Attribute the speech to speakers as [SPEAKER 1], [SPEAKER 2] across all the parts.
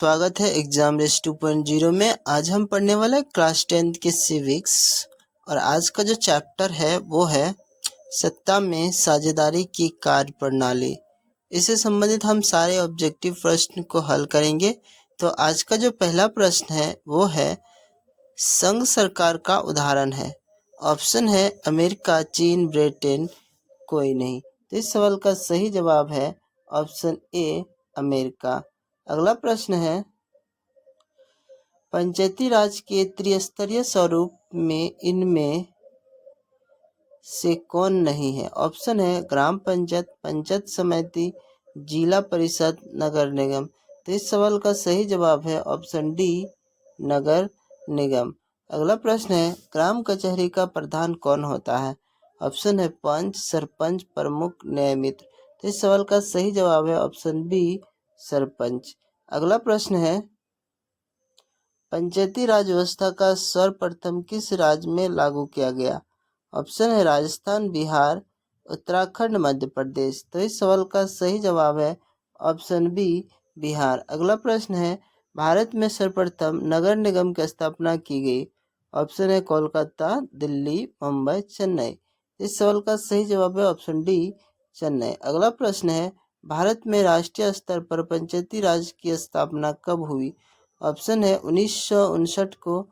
[SPEAKER 1] स्वागत है exam race 2.0 में। आज हम पढ़ने वाले हैं क्लास 10th के सिविक्स और आज का जो चैप्टर है वो है सत्ता में साझेदारी की कार्य प्रणाली। इससे संबंधित हम सारे ऑब्जेक्टिव प्रश्न को हल करेंगे। तो आज का जो पहला प्रश्न है वो है संघ सरकार का उदाहरण है। ऑप्शन है अमेरिका, चीन, ब्रिटेन, कोई नहीं। तो इस सवाल का सही जवाब है ऑप्शन ए अमेरिका। अगला प्रश्न है पंचायती राज के त्रिस्तरीय स्वरूप में इनमें से कौन नहीं है। ऑप्शन है ग्राम पंचायत, पंचायत समिति, जिला परिषद, नगर निगम। तो इस सवाल का सही जवाब है ऑप्शन डी नगर निगम। अगला प्रश्न है ग्राम कचहरी का प्रधान कौन होता है। ऑप्शन है पंच, सरपंच, प्रमुख, न्यायमित्र। तो इस सवाल का सही जवाब है ऑप्शन बी सरपंच। अगला प्रश्न है पंचायती राज व्यवस्था का सर्वप्रथम किस राज्य में लागू किया गया। ऑप्शन है राजस्थान, बिहार, उत्तराखंड, मध्य प्रदेश। तो इस सवाल का सही जवाब है ऑप्शन बी बिहार। अगला प्रश्न है भारत में सर्वप्रथम नगर निगम की स्थापना की गई। ऑप्शन है कोलकाता, दिल्ली, मुंबई, चेन्नई। इस सवाल का सही जवाब है ऑप्शन डी चेन्नई। अगला प्रश्न है भारत में राष्ट्रीय स्तर पर पंचायती राज की स्थापना कब हुई। ऑप्शन है 1959 को,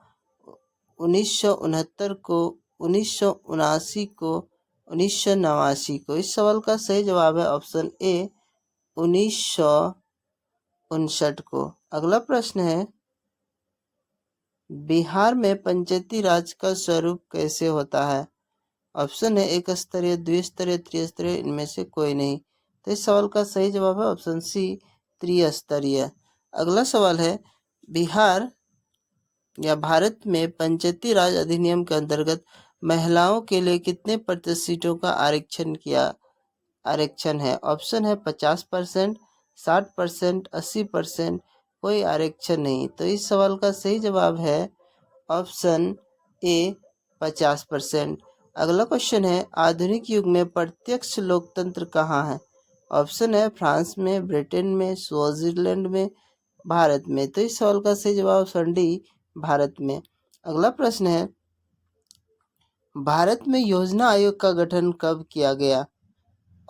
[SPEAKER 1] 1969 को, 1979 को, 1989 को। इस सवाल का सही जवाब है ऑप्शन ए 1959 को। अगला प्रश्न है बिहार में पंचायती राज का स्वरूप कैसे होता है। ऑप्शन है एक स्तरीय, द्विस्तरीय, त्रिस्तरीय, इनमें से कोई नहीं। तो इस सवाल का सही जवाब है ऑप्शन सी त्रिस्तरीय। अगला सवाल है बिहार या भारत में पंचायती राज अधिनियम के अंतर्गत महिलाओं के लिए कितने प्रतिशत सीटों का आरक्षण है। ऑप्शन है 50%, 60%, 80%, कोई आरक्षण नहीं। तो इस सवाल का सही जवाब है ऑप्शन ए 50%। अगला क्वेश्चन है आधुनिक युग में प्रत्यक्ष लोकतंत्र कहाँ है। ऑप्शन है फ्रांस में, ब्रिटेन में, स्विट्जरलैंड में, भारत में। तो इस सवाल का सही जवाब ऑप्शन डी भारत में। अगला प्रश्न है भारत में योजना आयोग का गठन कब किया गया।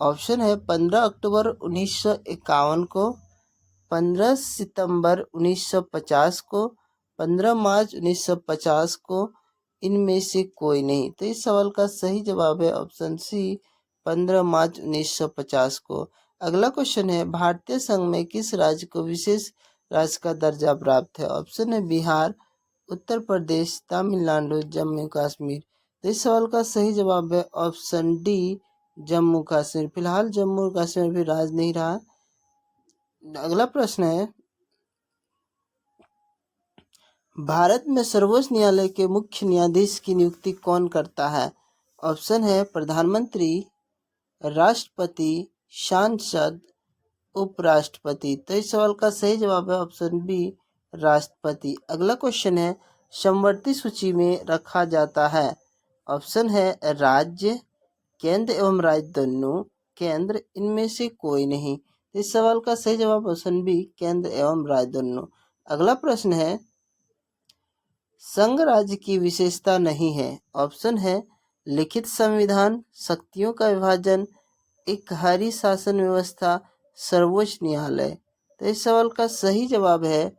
[SPEAKER 1] ऑप्शन है 15 अक्टूबर 1951 को, 15 सितंबर 1950 को, 15 मार्च 1950 को, इनमें से कोई नहीं। तो इस सवाल का सही जवाब है ऑप्शन सी 15 मार्च 1950 को। अगला क्वेश्चन है भारतीय संघ में किस राज्य को विशेष राज्य का दर्जा प्राप्त है। ऑप्शन है बिहार, उत्तर प्रदेश, तमिलनाडु, जम्मू कश्मीर। तो इस सवाल का सही जवाब है ऑप्शन डी जम्मू कश्मीर। फिलहाल जम्मू कश्मीर भी राज्य नहीं रहा। अगला प्रश्न है भारत में सर्वोच्च न्यायालय के मुख्य न्यायाधीश की नियुक्ति कौन करता है। ऑप्शन है प्रधानमंत्री, राष्ट्रपति, सांसद, उपराष्ट्रपति। तो इस सवाल का सही जवाब है ऑप्शन बी राष्ट्रपति। अगला क्वेश्चन है समवर्ती सूची में रखा जाता है। ऑप्शन है राज्य, केंद्र एवं राज्य दोनों, केंद्र, इनमें से कोई नहीं। इस सवाल का सही जवाब ऑप्शन बी केंद्र एवं राज्य दोनों। अगला प्रश्न है संघ राज्य की विशेषता नहीं है। ऑप्शन है लिखित संविधान, शक्तियों का विभाजन, एकहारी शासन व्यवस्था, सर्वोच्च न्यायालय। तो इस सवाल का सही जवाब है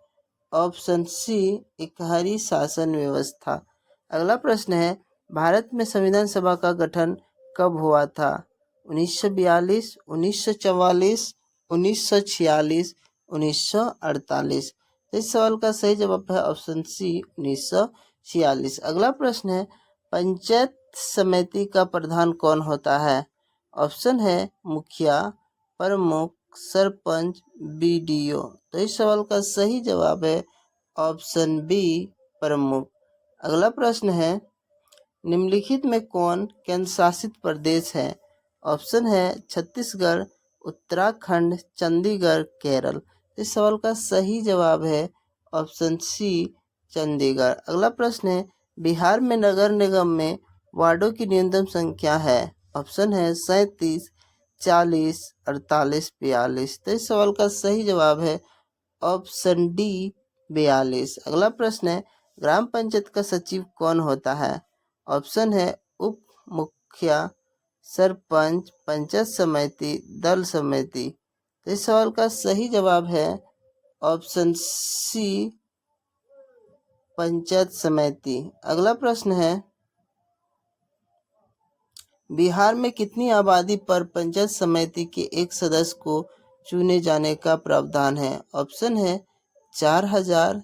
[SPEAKER 1] ऑप्शन सी एकहारी शासन व्यवस्था। अगला प्रश्न है भारत में संविधान सभा का गठन कब हुआ था। 1942, 1944, 1946, 1948। इस सवाल का सही जवाब है ऑप्शन सी 1946। अगला प्रश्न है पंचायत समिति का प्रधान कौन होता है। ऑप्शन है मुखिया, प्रमुख, सरपंच, बीडीओ। तो इस सवाल का सही जवाब है ऑप्शन बी प्रमुख। अगला प्रश्न है निम्नलिखित में कौन केंद्र शासित प्रदेश है। ऑप्शन है छत्तीसगढ़, उत्तराखंड, चंडीगढ़, केरल। इस सवाल का सही जवाब है ऑप्शन सी चंडीगढ़। अगला प्रश्न है बिहार में नगर निगम में वार्डों की न्यूनतम संख्या है। ऑप्शन है 37, 40, 48, 42। तो इस सवाल का सही जवाब है ऑप्शन डी 42। अगला प्रश्न है, ग्राम पंचायत का सचिव कौन होता है? ऑप्शन है उप मुखिया, सरपंच, पंचायत समिति, दल समिति। तो इस सवाल का सही जवाब है ऑप्शन सी पंचायत समिति। अगला प्रश्न है, बिहार में कितनी आबादी पर पंचायत समिति के एक सदस्य को चुने जाने का प्रावधान है? ऑप्शन है 4000,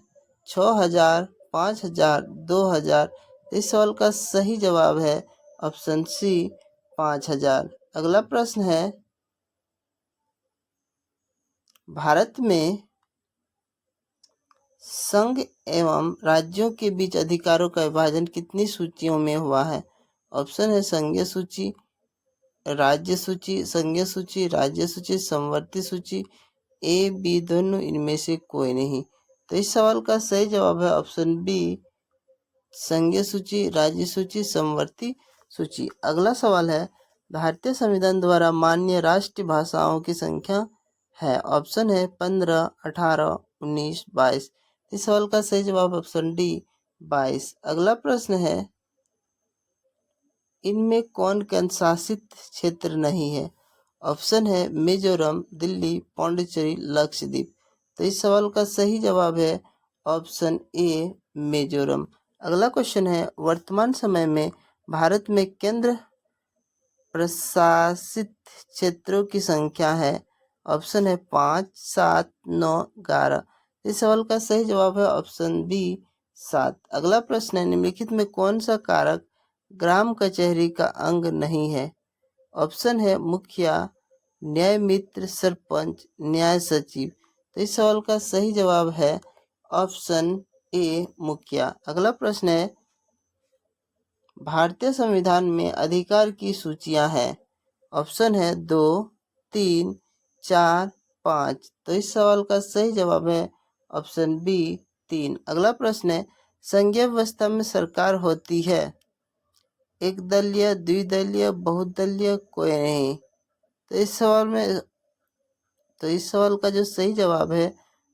[SPEAKER 1] 6000, 5000, 2000। इस सवाल का सही जवाब है ऑप्शन सी 5000। अगला प्रश्न है, भारत में संघ एवं राज्यों के बीच अधिकारों का विभाजन कितनी सूचियों में हुआ है? ऑप्शन है संघीय सूची, राज्य सूची, संघीय सूची, राज्य सूची, समवर्ती सूची, ए बी दोनों, इनमें से कोई नहीं। तो इस सवाल का सही जवाब है ऑप्शन बी संघीय सूची, राज्य सूची, समवर्ती सूची। अगला सवाल है, भारतीय संविधान द्वारा मान्य राष्ट्रीय भाषाओं की संख्या है? ऑप्शन है 15, 18, 19, 22। इस सवाल का सही जवाब ऑप्शन डी 22। अगला प्रश्न है, इनमें कौन केंद्र शासित क्षेत्र नहीं है? ऑप्शन है मिजोरम, दिल्ली, पौंडीचेरी, लक्षद्वीप। तो इस सवाल का सही जवाब है ऑप्शन ए मिजोरम। अगला क्वेश्चन है, वर्तमान समय में भारत में केंद्र प्रशासित क्षेत्रों की संख्या है? ऑप्शन है 5, 7, 9, 11। इस सवाल का सही जवाब है ऑप्शन बी 7। अगला प्रश्न है, निम्नलिखित में कौन सा कारक ग्राम कचहरी का अंग नहीं है? ऑप्शन है मुखिया, न्याय मित्र, सरपंच, न्याय सचिव। तो इस सवाल का सही जवाब है ऑप्शन ए मुखिया। अगला प्रश्न है, भारतीय संविधान में अधिकार की सूचियां हैं? ऑप्शन है 2, 3, 4, 5। तो इस सवाल का सही जवाब है ऑप्शन बी 3। अगला प्रश्न है, संघीय व्यवस्था में सरकार होती है? एक दलीय, द्विदलीय, बहुदलीय, कोई नहीं। तो इस सवाल का जो सही जवाब है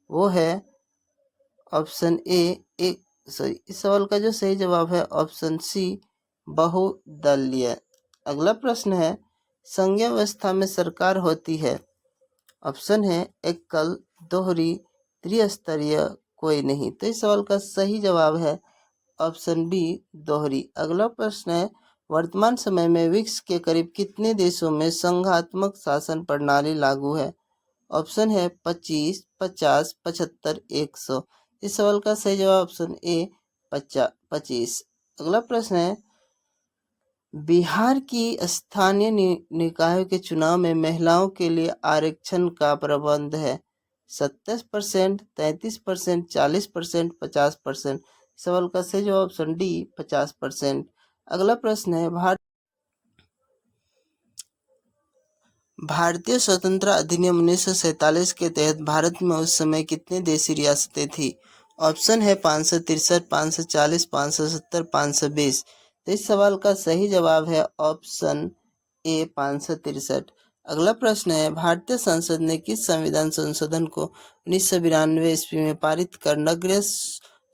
[SPEAKER 1] वो है ऑप्शन ए इस सवाल का जो सही जवाब है ऑप्शन सी बहुदलीय। अगला प्रश्न है, संघीय व्यवस्था में सरकार होती है? ऑप्शन है एकल, दोहरी, त्रिस्तरीय, कोई नहीं। तो इस सवाल का सही जवाब है ऑप्शन बी दोहरी। अगला प्रश्न है, वर्तमान समय में विश्व के करीब कितने देशों में संघात्मक शासन प्रणाली लागू है? ऑप्शन है 25, 50, 75, 100। इस सवाल का सही जवाब ऑप्शन ए 25। अगला प्रश्न है, बिहार की स्थानीय निकायों के चुनाव में महिलाओं के लिए आरक्षण का प्रबंध है? 27%, 33%, 40%, 50%। सवाल का सही जवाब ऑप्शन डी 50%। अगला प्रश्न है, भारतीय स्वतंत्रता अधिनियम 1947 के तहत भारत में उस समय कितने देशी रियासतें थी? ऑप्शन है 563, 540, 570, 520। तो इस सवाल का सही जवाब है ऑप्शन ए 563। अगला प्रश्न है, भारतीय संसद ने किस संविधान संशोधन को 1992 ईस्वी में पारित कर नगरीय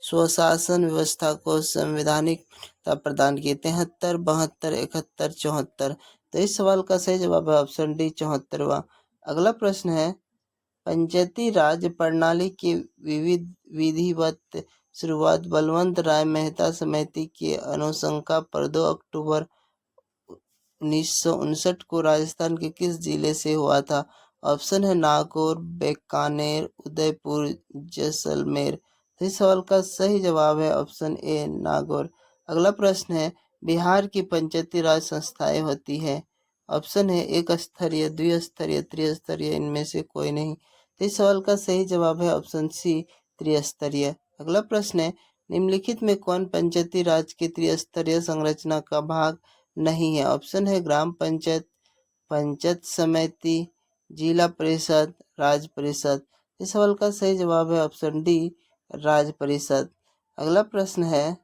[SPEAKER 1] स्वशासन व्यवस्था को संवैधानिकता प्रदान की? 73, 72, 71, 74। तो इस सवाल का सही जवाब है ऑप्शन डी 74वां। अगला प्रश्न है, पंचायती राज प्रणाली की विधिवत शुरुआत बलवंत राय मेहता समिति की अनुशंसा पर 2 अक्टूबर 1959 को राजस्थान के किस जिले से हुआ था? ऑप्शन है नागौर, बीकानेर, उदयपुर, जैसलमेर। तो इस सवाल का सही जवाब है ऑप्शन ए नागौर। अगला प्रश्न है, बिहार की पंचायती राज संस्थाएं होती है? ऑप्शन है एक स्तरीय, द्विस्तरीय, त्रिस्तरीय, इनमें से कोई नहीं। तो इस सवाल का सही जवाब है ऑप्शन सी त्रिस्तरीय। अगला प्रश्न है, निम्नलिखित में कौन पंचायती राज की त्रिस्तरीय संरचना का भाग नहीं है? ऑप्शन है ग्राम पंचायत, पंचायत समिति, जिला परिषद, राज्य परिषद। इस सवाल का सही जवाब है ऑप्शन डी राज्य परिषद। अगला प्रश्न है,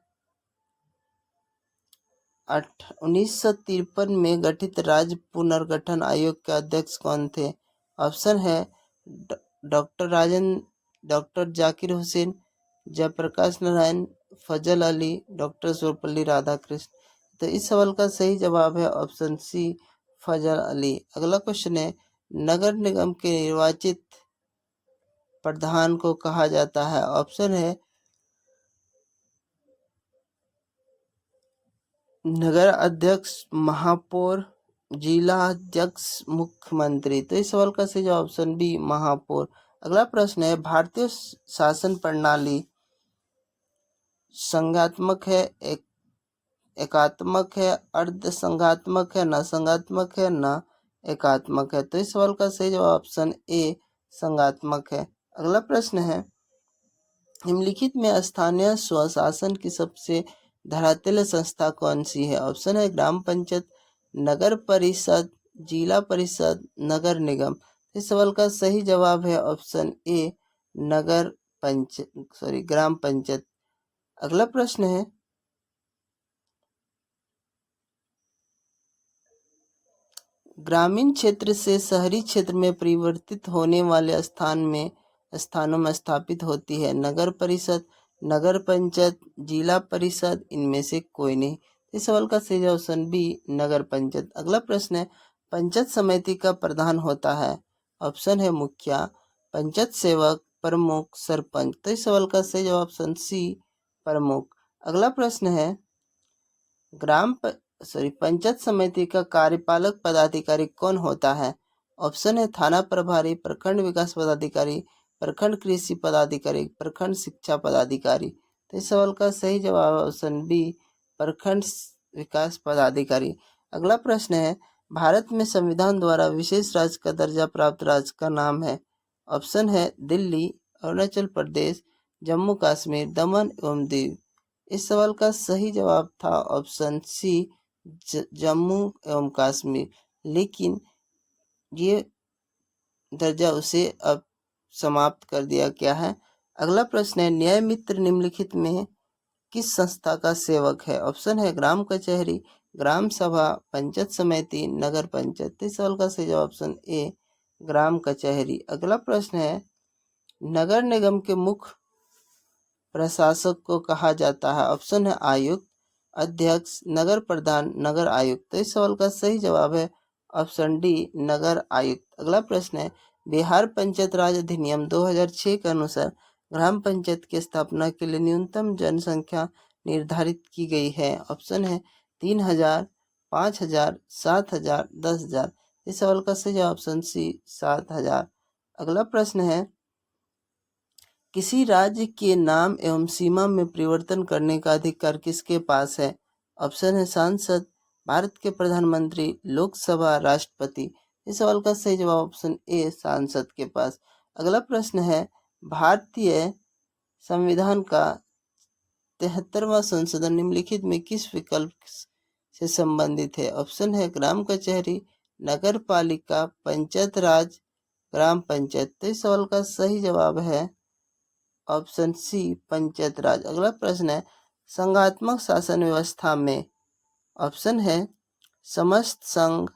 [SPEAKER 1] 1953 में गठित राज्य पुनर्गठन आयोग के अध्यक्ष कौन थे? ऑप्शन है डॉक्टर राजेंद्र डॉक्टर जाकिर हुसैन, जयप्रकाश नारायण, फजल अली, डॉक्टर सर्वपल्ली राधाकृष्ण। तो इस सवाल का सही जवाब है ऑप्शन सी, फजल अली। अगला क्वेश्चन है, नगर निगम के निर्वाचित प्रधान को कहा जाता है। ऑप्शन है नगर अध्यक्ष, महापौर, जिला अध्यक्ष, मुख्यमंत्री। तो इस सवाल का सही जवाब ऑप्शन बी, महापौर। अगला प्रश्न है, भारतीय शासन प्रणाली संघात्मक है, एकात्मक है, अर्ध संघात्मक है, न संघात्मक है, न एकात्मक है। तो इस सवाल का सही जवाब ऑप्शन ए, संघात्मक है। अगला प्रश्न है, निम्नलिखित में स्थानीय स्वशासन की सबसे धरातल संस्था कौन सी है। ऑप्शन है ग्राम पंचायत, नगर परिषद, जिला परिषद, नगर निगम। इस सवाल का सही जवाब है ऑप्शन ए, ग्राम पंचायत। अगला प्रश्न है, ग्रामीण क्षेत्र से शहरी क्षेत्र में परिवर्तित होने वाले स्थानों में स्थापित होती है। नगर परिषद, नगर पंचायत, जिला परिषद, इनमें से कोई नहीं। इस सवाल का सही ऑप्शन बी, नगर पंचायत। अगला प्रश्न है, पंचायत समिति का प्रधान होता है। ऑप्शन है मुखिया, पंचायत सेवक, प्रमुख, सरपंच। तो इस सवाल का सही जवाब ऑप्शन सी, प्रमुख। अगला प्रश्न है, पंचायत समिति का कार्यपालक पदाधिकारी कौन होता है। ऑप्शन है थाना प्रभारी, प्रखंड विकास पदाधिकारी, प्रखंड कृषि पदाधिकारी, प्रखंड शिक्षा पदाधिकारी। तो इस सवाल का सही जवाब ऑप्शन बी, प्रखंड विकास पदाधिकारी। अगला प्रश्न है, भारत में संविधान द्वारा विशेष राज्य का दर्जा प्राप्त राज्य का नाम है। ऑप्शन है दिल्ली, अरुणाचल प्रदेश, जम्मू कश्मीर, दमन एवं दीव। इस सवाल का सही जवाब था ऑप्शन सी, जम्मू एवं कश्मीर, लेकिन ये दर्जा उसे अब समाप्त कर दिया गया है। अगला प्रश्न है, न्याय मित्र निम्नलिखित में किस संस्था का सेवक है। ऑप्शन है ग्राम कचहरी, ग्राम सभा, पंचायत समिति, नगर पंचायत। इस सवाल का सही जवाब ऑप्शन ए, ग्राम कचहरी। अगला प्रश्न है, नगर निगम के मुख्य प्रशासक को कहा जाता है। ऑप्शन है आयुक्त, अध्यक्ष, नगर प्रधान, नगर आयुक्त। तो इस सवाल का सही जवाब है ऑप्शन डी, नगर आयुक्त। अगला प्रश्न है, बिहार पंचायत राज अधिनियम 2006 के अनुसार ग्राम पंचायत की स्थापना के लिए न्यूनतम जनसंख्या निर्धारित की गई है। ऑप्शन है 3000, 5000, 7000, 10,000। इस सवाल का सही जवाब ऑप्शन सी, 7000। अगला प्रश्न है, किसी राज्य के नाम एवं सीमा में परिवर्तन करने का अधिकार किसके पास है। ऑप्शन है सांसद, भारत के प्रधानमंत्री, लोकसभा, राष्ट्रपति। इस सवाल का सही जवाब ऑप्शन ए, सांसद के पास। अगला प्रश्न है, भारतीय संविधान का 73वां संशोधन निम्नलिखित में किस विकल्प से संबंधित है। ऑप्शन है ग्राम कचहरी, नगर पालिका, पंचायत राज, ग्राम पंचायत। तो इस सवाल का सही जवाब है ऑप्शन सी, पंचायत राज। अगला प्रश्न है, संघात्मक शासन व्यवस्था में ऑप्शन है समस्त संघ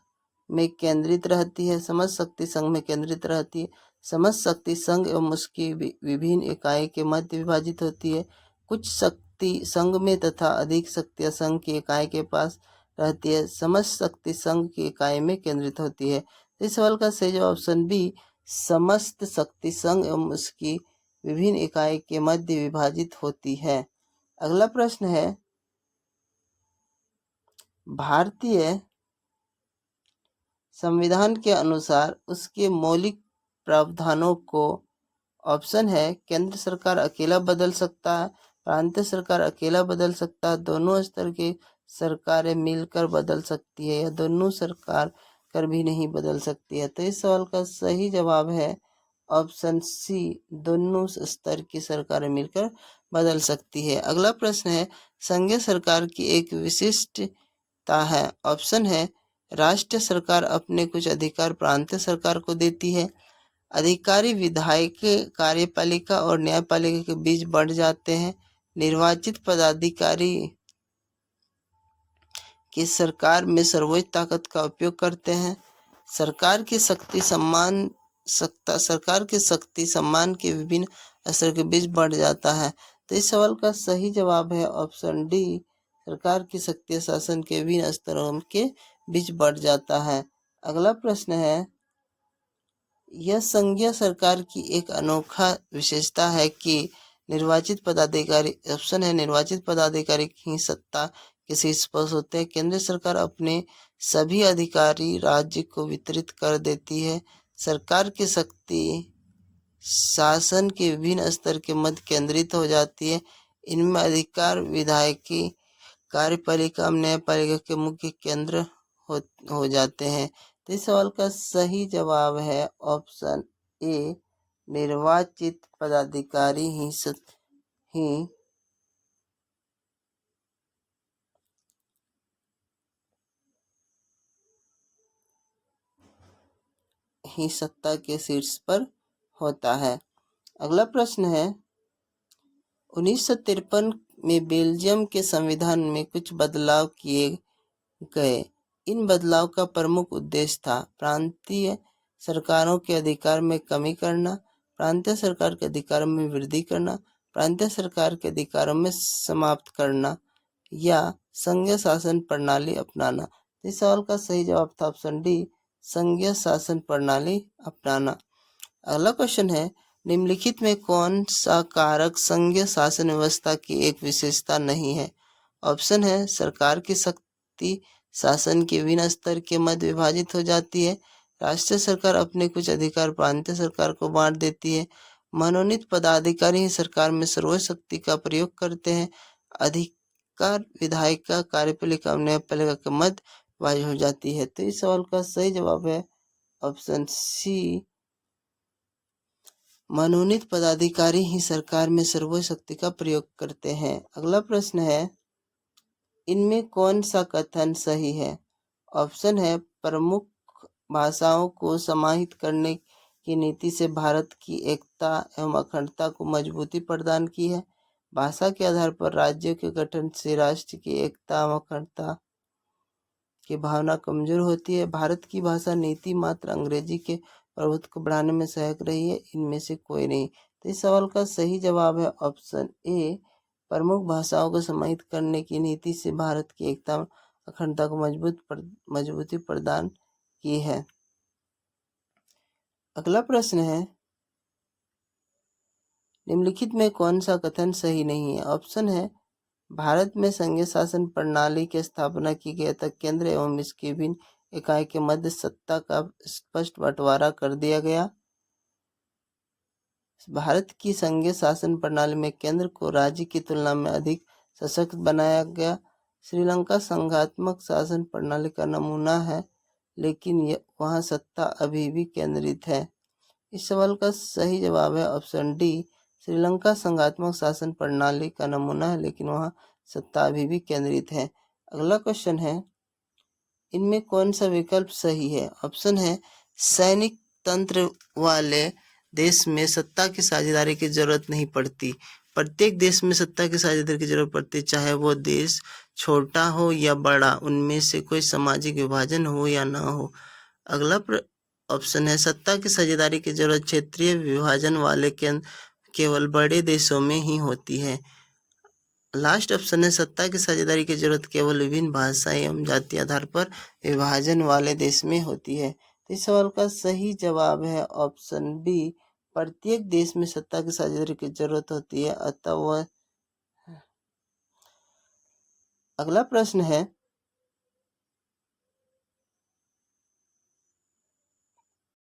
[SPEAKER 1] में केंद्रित रहती है, समस्त शक्ति संघ में केंद्रित रहती है, समस्त शक्ति संघ एवं उसकी विभिन्न इकाई के मध्य विभाजित होती है, कुछ शक्ति संघ में तथा अधिक शक्तियां संघ की इकाई के पास रहती है, समस्त शक्ति संघ की इकाई में केंद्रित होती है। इस सवाल का सही जवाब ऑप्शन बी, समस्त शक्ति संघ एवं उसकी विभिन्न इकाई के मध्य विभाजित होती है। अगला प्रश्न है, भारतीय संविधान के अनुसार उसके मौलिक प्रावधानों को ऑप्शन है केंद्र सरकार अकेला बदल सकता है, प्रांतीय सरकार अकेला बदल सकता है, दोनों स्तर की सरकारें मिलकर बदल सकती है, या दोनों सरकार कर भी नहीं बदल सकती है। तो इस सवाल का सही जवाब है ऑप्शन सी, दोनों स्तर की सरकारें मिलकर बदल सकती है। अगला प्रश्न है, संघीय सरकार की एक विशिष्टता है। ऑप्शन है राष्ट्रीय सरकार अपने कुछ अधिकार प्रांतीय सरकार को देती है, अधिकारी विधायक, कार्यपालिका और न्यायपालिका के बीच बढ़ जाते हैं, निर्वाचित पदाधिकारी की सरकार में सर्वोच्च ताकत का उपयोग करते हैं, सरकार की शक्ति सम्मान के विभिन्न स्तर के बीच बढ़ जाता है। तो इस सवाल का सही जवाब है ऑप्शन डी, सरकार की शक्ति शासन के विभिन्न स्तरों के बीच बढ़ जाता है। अगला प्रश्न है, यह संघीय सरकार की एक अनोखा विशेषता है कि निर्वाचित पदाधिकारी, ऑप्शन है निर्वाचित पदाधिकारी की सत्ता के शीर्ष पर होते हैं। केंद्र सरकार अपने सभी अधिकारी राज्य को वितरित कर देती है। सरकार की शक्ति शासन के विभिन्न स्तर के मध्य केंद्रित हो जाती है। इनमें अधिकार विधायकी, कार्यपालिका, न्यायपालिका के मुख्य केंद्र हो जाते हैं। तो इस सवाल का सही जवाब है ऑप्शन ए, निर्वाचित पदाधिकारी ही सत्ता के शीर्ष पर होता है। अगला प्रश्न है, 1953 में बेल्जियम के संविधान में कुछ बदलाव किए गए। इन बदलाव का प्रमुख उद्देश्य था प्रांतीय सरकारों के अधिकार में कमी करना, प्रांतीय सरकार के अधिकारों में वृद्धि करना, प्रांतीय सरकार के अधिकारों में समाप्त करना या संघीय शासन प्रणाली अपनाना। इस सवाल का सही जवाब था ऑप्शन डी, संघीय शासन प्रणाली अपनाना। अगला क्वेश्चन है, निम्नलिखित में कौन सा कारक संघीय शासन व्यवस्था की एक विशेषता नहीं है? ऑप्शन है, सरकार की शक्ति शासन के विभिन्न स्तर के मध्य विभाजित हो जाती है। राष्ट्रीय सरकार अपने कुछ अधिकार प्रांतीय सरकार को बांट देती है। मनोनीत पदाधिकारी ही सरकार में सर्वोच्च शक्ति का प्रयोग करते हैं। अधिकार विधायिका, कार्यपालिका और न्यायपालिका के मध्य विभाजित हो जाती है। तो इस सवाल का सही जवाब है ऑप्शन सी, मनोनीत पदाधिकारी ही सरकार में सर्वोच्च शक्ति का प्रयोग करते हैं। अगला प्रश्न है, इनमें कौन सा कथन सही है? ऑप्शन है, प्रमुख भाषाओं को समाहित करने की नीति से भारत की एकता एवं अखंडता को मजबूती प्रदान की है। भाषा के आधार पर राज्यों के गठन से राष्ट्र की एकता एवं अखंडता की भावना कमजोर होती है। भारत की भाषा नीति मात्र अंग्रेजी के प्रभुत्व को बढ़ाने में सहायक रही है। इनमें से कोई नहीं। तो इस सवाल का सही जवाब है ऑप्शन ए, प्रमुख भाषाओं को समाहित करने की नीति से भारत की एकता अखंडता को मजबूती प्रदान की है। अगला प्रश्न है, निम्नलिखित में कौन सा कथन सही नहीं है? ऑप्शन है, भारत में संघीय शासन प्रणाली की स्थापना की गई तक केंद्र एवं इसके विभिन्न इकाई के मध्य सत्ता का स्पष्ट बंटवारा कर दिया गया। भारत की संघीय शासन प्रणाली में केंद्र को राज्य की तुलना में अधिक सशक्त बनाया गया। श्रीलंका संघात्मक शासन प्रणाली का नमूना है, लेकिन वहाँ सत्ता अभी भी केंद्रित है। इस सवाल का सही जवाब है ऑप्शन डी, श्रीलंका संघात्मक शासन प्रणाली का नमूना है, लेकिन वहाँ सत्ता अभी भी केंद्रित है। अगला क्वेश्चन है, इनमें कौन सा विकल्प सही है? ऑप्शन है, सैनिक तंत्र वाले देश में सत्ता की साझेदारी की जरूरत नहीं पड़ती। प्रत्येक देश में सत्ता की साझेदारी की जरूरत पड़ती है, चाहे वो देश छोटा हो या बड़ा, उनमें से कोई सामाजिक विभाजन हो या ना हो। अगला ऑप्शन है, सत्ता की साझेदारी की जरूरत क्षेत्रीय विभाजन वाले केवल बड़े देशों में ही होती है। लास्ट ऑप्शन है, सत्ता की साझेदारी की जरूरत केवल विभिन्न भाषा एवं जाति आधार पर विभाजन वाले देश में होती है। तो इस सवाल का सही जवाब है ऑप्शन बी, प्रत्येक देश में सत्ता की साझेदारी की जरूरत होती है, अतः वह। अगला प्रश्न है,